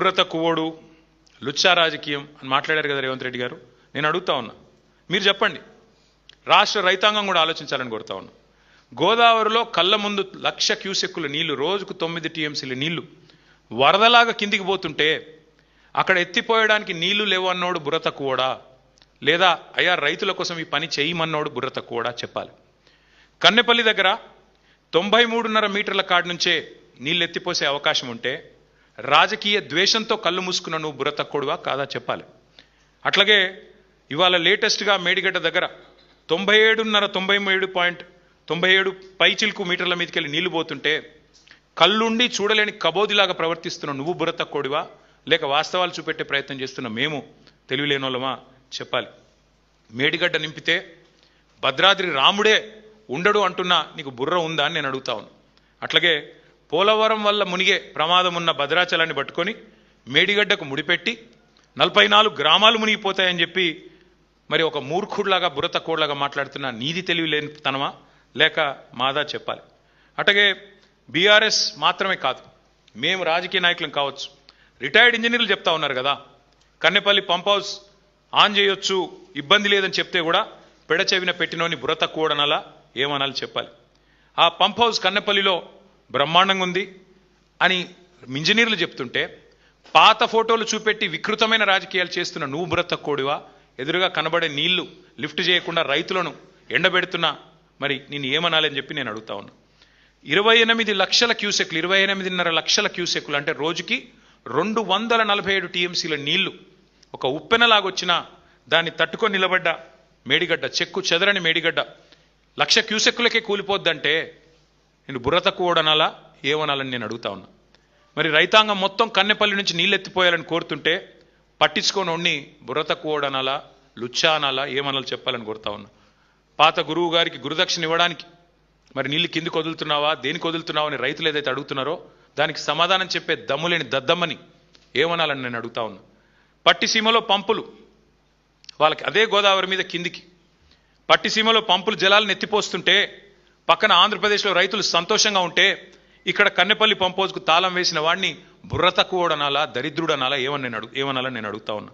బుర్ర తక్కువోడు లుచ్చా రాజకీయం అని మాట్లాడారు కదా రేవంత్ రెడ్డి గారు. నేను అడుగుతా ఉన్నా, మీరు చెప్పండి. రాష్ట్ర రైతాంగం కూడా ఆలోచించాలని కోరుతా ఉన్నా. గోదావరిలో కళ్ళ ముందు 1,00,000 క్యూసెక్కుల నీళ్లు, రోజుకు 9 టీఎంసీల నీళ్లు వరదలాగా కిందికి పోతుంటే అక్కడ ఎత్తిపోయడానికి నీళ్లు లేవు అన్నోడు బుర్ర తక్కువడా, లేదా అయ్యా రైతుల కోసం ఈ పని చేయమన్నోడు బుర్ర తక్కువడా చెప్పాలి. కన్నెపల్లి దగ్గర 93.5 మీటర్ల కాడి నుంచే నీళ్ళు ఎత్తిపోసే అవకాశం ఉంటే రాజకీయ ద్వేషంతో కళ్ళు మూసుకున్న నువ్వు బుర్ర తక్కువడువా కాదా చెప్పాలి. అట్లాగే ఇవాళ లేటెస్ట్గా మేడిగడ్డ దగ్గర 97 పైచిల్కు మీటర్ల మీదకి వెళ్ళి నీళ్లు పోతుంటే కళ్ళుండి చూడలేని కబోదిలాగా ప్రవర్తిస్తున్న నువ్వు బుర్ర తక్కువడివా, లేక వాస్తవాలు చూపెట్టే ప్రయత్నం చేస్తున్న మేము తెలివిలేనోళ్ళమా చెప్పాలి. మేడిగడ్డ నింపితే భద్రాద్రి రాముడే ఉండడు అంటున్నా నీకు బుర్ర ఉందా అని నేను అడుగుతా ఉన్నా. అట్లాగే పోలవరం వల్ల మునిగే ప్రమాదం ఉన్న భద్రాచలాన్ని పట్టుకొని మేడిగడ్డకు ముడిపెట్టి 44 గ్రామాలు మునిగిపోతాయని చెప్పి మరి ఒక మూర్ఖుడిలాగా బుర్ర తక్కువలాగా మాట్లాడుతున్నా నీది తెలివి లేని తనమా లేక మాదా చెప్పాలి. అట్లాగే బీఆర్ఎస్ మాత్రమే కాదు, మేము రాజకీయ నాయకులం కావచ్చు, రిటైర్డ్ ఇంజనీర్లు చెప్తా ఉన్నారు కదా, కన్నెపల్లి పంప్ హౌస్ ఆన్ చేయొచ్చు ఇబ్బంది లేదని చెప్తే కూడా పెడచెవిన పెట్టినోని బుర్ర తక్కువడనాలా ఏమనాలి చెప్పాలి. ఆ పంప్ హౌస్ కన్నెపల్లిలో బ్రహ్మాండంగా ఉంది అని ఇంజనీర్లు చెప్తుంటే పాత ఫోటోలు చూపెట్టి వికృతమైన రాజకీయాలు చేస్తున్న నువ్వు బుర్ర తక్కువడివా, ఎదురుగా కనబడే నీళ్లు లిఫ్ట్ చేయకుండా రైతులను ఎండబెడుతున్నా మరి నేను ఏమనాలని చెప్పి నేను అడుగుతా ఉన్నా. 28 లక్షల క్యూసెక్లు, 28.5 లక్షల క్యూసెక్లు అంటే రోజుకి 247 టీఎంసీల నీళ్లు ఒక ఉప్పెనలాగొచ్చినా దాన్ని తట్టుకొని నిలబడ్డ మేడిగడ్డ, చెక్కు చెదరని మేడిగడ్డ 1,00,000 క్యూసెక్కులకే కూలిపోద్దంటే నేను బుర్ర తక్కువడనాలా ఏమనాలని నేను అడుగుతా ఉన్నా. మరి రైతాంగం మొత్తం కన్నెపల్లి నుంచి నీళ్ళు ఎత్తిపోయాలని కోరుతుంటే పట్టించుకోనోడిని బుర్ర తక్కువడనాలా లుచ్చా అనాలా ఏమనాలి చెప్పాలని కోరుతా ఉన్నా. పాత గురువు గారికి గురుదక్షిణ ఇవ్వడానికి మరి నీళ్ళు కిందికి వదులుతున్నావా దేనికి వదులుతున్నావా అని రైతులు ఏదైతే అడుగుతున్నారో దానికి సమాధానం చెప్పే దమ్ములేని దద్దమ్మని ఏమనాలని నేను అడుగుతా ఉన్నా. పట్టిసీమలో పంపులు వాళ్ళకి అదే గోదావరి మీద కిందికి పట్టిసీమలో పంపులు జలాలను ఎత్తిపోస్తుంటే పక్కన ఆంధ్రప్రదేశ్లో రైతులు సంతోషంగా ఉంటే ఇక్కడ కన్నెపల్లి పంప్ హౌస్కు తాళం వేసిన వాడిని బుర్ర తక్కువడనాలా దరిద్రుడనాలా ఏమనాలని నేను అడుగుతా ఉన్నా.